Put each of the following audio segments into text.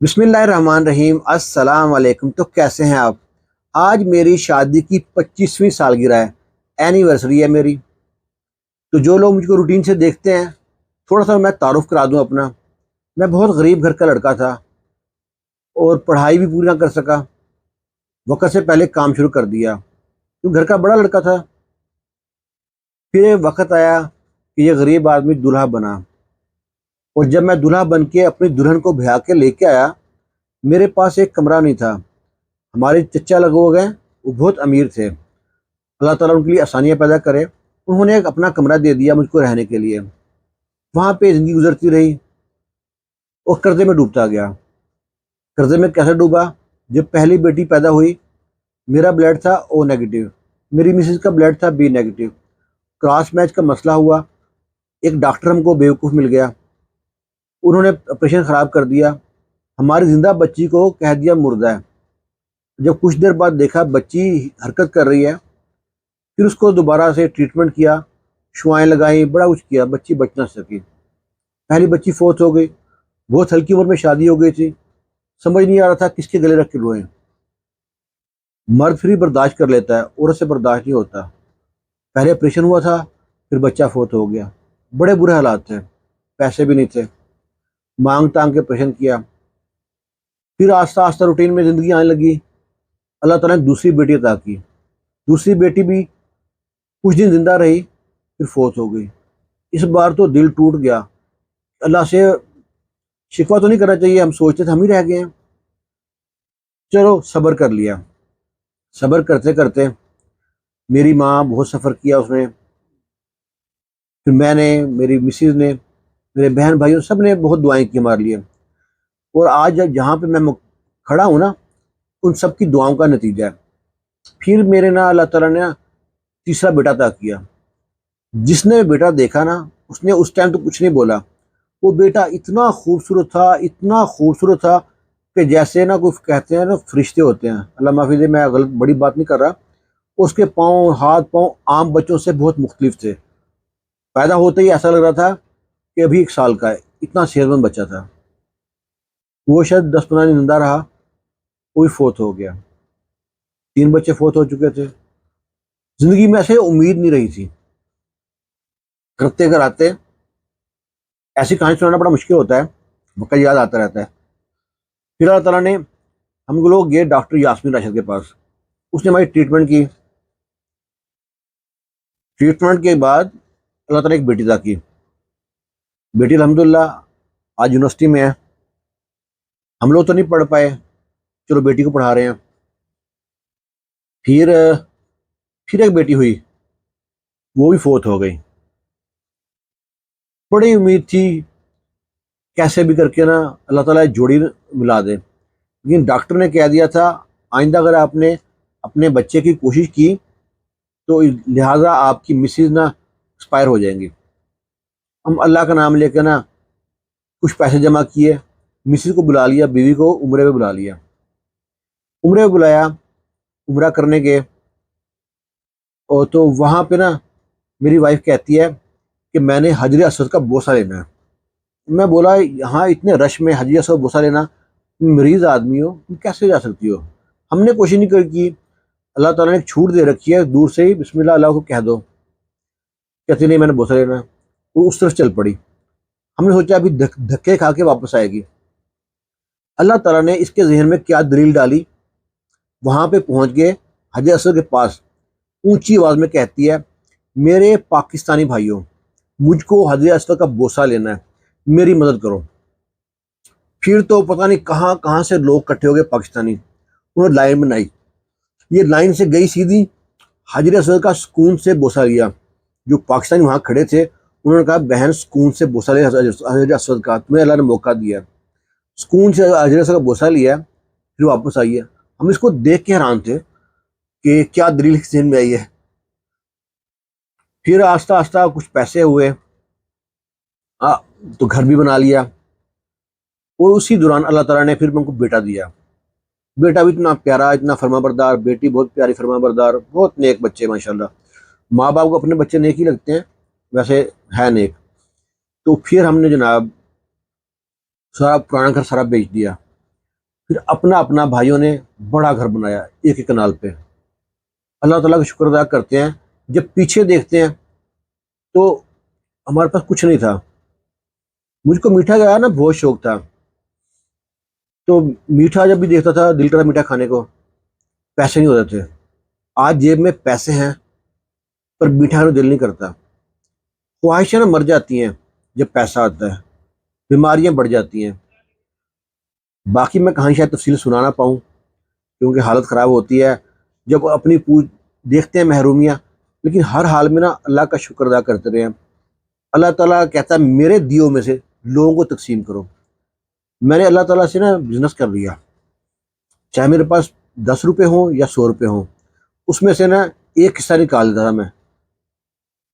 بسم اللہ الرحمن الرحیم، السلام علیکم۔ تو کیسے ہیں آپ؟ آج میری شادی کی 25ویں سالگرہ ہے، اینیورسری ہے میری۔ تو جو لوگ مجھ کو روٹین سے دیکھتے ہیں، تھوڑا سا میں تعارف کرا دوں اپنا۔ میں بہت غریب گھر کا لڑکا تھا اور پڑھائی بھی پوری نہ کر سکا، وقت سے پہلے کام شروع کر دیا تو گھر کا بڑا لڑکا تھا۔ پھر ایک وقت آیا کہ یہ غریب آدمی دولہا بنا، اور جب میں دولہا بن کے اپنی دلہن کو بھیا کے لے کے آیا، میرے پاس ایک کمرہ نہیں تھا۔ ہمارے چچا لگو گئے، وہ بہت امیر تھے، اللہ تعالیٰ ان کے لیے آسانیاں پیدا کرے۔ انہوں نے ایک اپنا کمرہ دے دیا مجھ کو رہنے کے لیے۔ وہاں پہ زندگی گزرتی رہی اور قرضے میں ڈوبتا گیا۔ قرضے میں کیسے ڈوبا؟ جب پہلی بیٹی پیدا ہوئی، میرا بلڈ تھا او نیگیٹو، میری مسز کا بلڈ تھا بی نیگیٹو۔ کراس میچ کا مسئلہ ہوا، ایک ڈاکٹر ہم کو بیوقوف مل گیا، انہوں نے آپریشن خراب کر دیا، ہماری زندہ بچی کو کہہ دیا مردہ ہے۔ جب کچھ دیر بعد دیکھا بچی حرکت کر رہی ہے، پھر اس کو دوبارہ سے ٹریٹمنٹ کیا، شوائیں لگائیں، بڑا کچھ کیا، بچی بچ نہ سکی۔ پہلی بچی فوت ہو گئی، بہت ہلکی عمر میں شادی ہو گئی تھی، سمجھ نہیں آ رہا تھا کس کے گلے رکھ کے روئیں۔ مرد فری برداشت کر لیتا ہے، عورت سے برداشت نہیں ہوتا۔ پہلے آپریشن ہوا تھا، پھر بچہ فوت ہو گیا، بڑے برے حالات تھے، پیسے بھی نہیں تھے، مانگ تانگ کے آپریشن کیا۔ پھر آہستہ آہستہ روٹین میں زندگی آنے لگی۔ اللہ تعالیٰ نے دوسری بیٹی عطا کی، دوسری بیٹی بھی کچھ دن زندہ رہی، پھر فوت ہو گئی۔ اس بار تو دل ٹوٹ گیا۔ اللہ سے شکوہ تو نہیں کرنا چاہیے، ہم سوچتے تھے ہم ہی رہ گئے ہیں، چلو صبر کر لیا۔ صبر کرتے کرتے میری ماں بہت سفر کیا اس نے، پھر میں نے، میری مسز نے، میرے بہن بھائیوں سب نے بہت دعائیں کی ہمارے لیے۔ اور آج جہاں پہ میں کھڑا ہوں نا، ان سب کی دعاؤں کا نتیجہ ہے۔ پھر میرے نا اللہ تعالیٰ نے تیسرا بیٹا عطا کیا۔ جس نے بیٹا دیکھا نا، اس نے اس ٹائم تو کچھ نہیں بولا۔ وہ بیٹا اتنا خوبصورت تھا، اتنا خوبصورت تھا کہ جیسے نا کوئی کہتے ہیں نا فرشتے ہوتے ہیں، اللہ معافی دے میں غلط بڑی بات نہیں کر رہا۔ اس کے پاؤں، ہاتھ پاؤں عام بچوں سے بہت مختلف تھے۔ پیدا ہوتے ہی ایسا لگ رہا تھا کہ ابھی 1 سال کا ہے، اتنا صحت مند بچہ تھا۔ وہ شاید 10-15 دن زندہ رہا، وہی فوت ہو گیا۔ 3 بچے فوت ہو چکے تھے۔ زندگی میں ایسے امید نہیں رہی تھی۔ کرتے کراتے ایسی کہانی سنانا بڑا مشکل ہوتا ہے، وقت یاد آتا رہتا ہے۔ پھر اللہ تعالیٰ نے، ہم لوگ گئے ڈاکٹر یاسمین راشد کے پاس، اس نے ہماری ٹریٹمنٹ کی۔ ٹریٹمنٹ کے بعد اللہ تعالیٰ نے ایک بیٹی عطا کی۔ بیٹی الحمدللہ آج یونیورسٹی میں ہے۔ ہم لوگ تو نہیں پڑھ پائے، چلو بیٹی کو پڑھا رہے ہیں۔ پھر ایک بیٹی ہوئی، وہ بھی فوت ہو گئی۔ بڑی امید تھی کیسے بھی کر کے نا اللہ تعالیٰ جوڑی ملا دے، لیکن ڈاکٹر نے کہہ دیا تھا آئندہ اگر آپ نے اپنے بچے کی کوشش کی تو لہٰذا آپ کی مسز نا ایکسپائر ہو جائیں گی۔ ہم اللہ کا نام لے کے نا کچھ پیسے جمع کیے، مسز کو بلا لیا، بیوی کو عمرے میں بلا لیا، عمرے میں بلایا، عمرہ کرنے گئے۔ اور تو وہاں پہ نا میری وائف کہتی ہے کہ میں نے حجر اسود کا بوسہ لینا ہے۔ میں بولا یہاں اتنے رش میں حجر اسود بوسہ لینا، مریض آدمی ہو تم کیسے جا سکتی ہو؟ ہم نے کوشش نہیں کی۔ اللہ تعالیٰ نے ایک چھوٹ دے رکھی ہے، دور سے ہی بسم اللہ اللہ کو کہہ دو، کہتی نہیں میں نے بوسہ لینا ہے، وہ اس طرف چل پڑی۔ ہم نے سوچا ابھی دھکے کھا کے واپس آئے گی۔ اللہ تعالیٰ نے اس کے ذہن میں کیا دلیل ڈالی، وہاں پہ پہنچ گئے حجر اسود کے پاس، اونچی آواز میں کہتی ہے میرے پاکستانی بھائیوں، مجھ کو حجر اسود کا بوسہ لینا ہے، میری مدد کرو۔ پھر تو پتہ نہیں کہاں کہاں سے لوگ اکٹھے ہو گئے پاکستانی، انہوں نے لائن بنائی، یہ لائن سے گئی سیدھی، حجر اسود کا سکون سے بوسہ لیا۔ جو پاکستانی وہاں کھڑے تھے انہوں نے کہا بہن سکون سے بوسہ لے حجر اسود کا، تمہیں اللہ نے موقع دیا، سکون سے حجر اسود کا بوسہ لیا، پھر واپس آئیے۔ ہم اس کو دیکھ کے حیران تھے کہ کیا دلیل ذہن میں آئی ہے۔ پھر آہستہ آہستہ کچھ پیسے ہوئے، تو گھر بھی بنا لیا، اور اسی دوران اللہ تعالیٰ نے پھر ہم کو بیٹا دیا۔ بیٹا بھی اتنا پیارا، اتنا فرما بردار، بیٹی بہت پیاری فرما بردار، بہت نیک بچے ماشاءاللہ۔ ماں باپ کو اپنے بچے نیک ہی لگتے ہیں، ویسے ہے نیک۔ تو پھر ہم نے جناب سارا پرانا گھر سارا بیچ دیا، پھر اپنا اپنا بھائیوں نے بڑا گھر بنایا ایک ایک کنال پہ۔ اللہ تعالیٰ کا شکر ادا کرتے ہیں۔ جب پیچھے دیکھتے ہیں تو ہمارے پاس کچھ نہیں تھا۔ مجھ کو میٹھا کا نا بہت شوق تھا، تو میٹھا جب بھی دیکھتا تھا دل کرتا میٹھا کھانے کو، پیسے نہیں ہوتے تھے۔ آج جیب میں پیسے ہیں پر میٹھا کھانے کو دل نہیں کرتا۔ خواہشیں نا مر جاتی ہیں جب پیسہ آتا ہے، بیماریاں بڑھ جاتی ہیں۔ باقی میں کہانی شاید تفصیل سنا نہ پاؤں کیونکہ حالت خراب ہوتی ہے جب اپنی دیکھتے ہیں محرومیاں، لیکن ہر حال میں نا اللہ کا شکر ادا کرتے رہے ہیں۔ اللہ تعالیٰ کہتا ہے میرے دیوں میں سے لوگوں کو تقسیم کرو۔ میں نے اللہ تعالیٰ سے نا بزنس کر لیا، چاہے میرے پاس 10 روپے ہوں یا 100 روپے ہوں، اس میں سے نا ایک حصہ نکال دیتا تھا میں،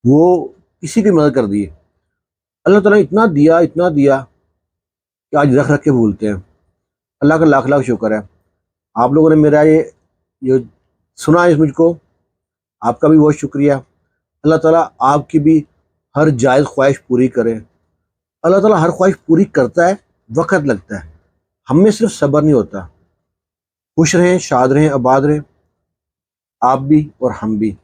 وہ کسی کی مدد کر دی۔ اللہ تعالیٰ نے اتنا دیا کہ آج رکھ رکھ کے بھولتے ہیں۔ اللہ کا لاکھ لاکھ شکر ہے۔ آپ لوگوں نے میرا یہ سنا ہے مجھ کو، آپ کا بھی بہت شکریہ۔ اللہ تعالیٰ آپ کی بھی ہر جائز خواہش پوری کرے۔ اللہ تعالیٰ ہر خواہش پوری کرتا ہے، وقت لگتا ہے، ہم میں صرف صبر نہیں ہوتا۔ خوش رہیں، شاد رہیں، آباد رہیں، آپ بھی اور ہم بھی۔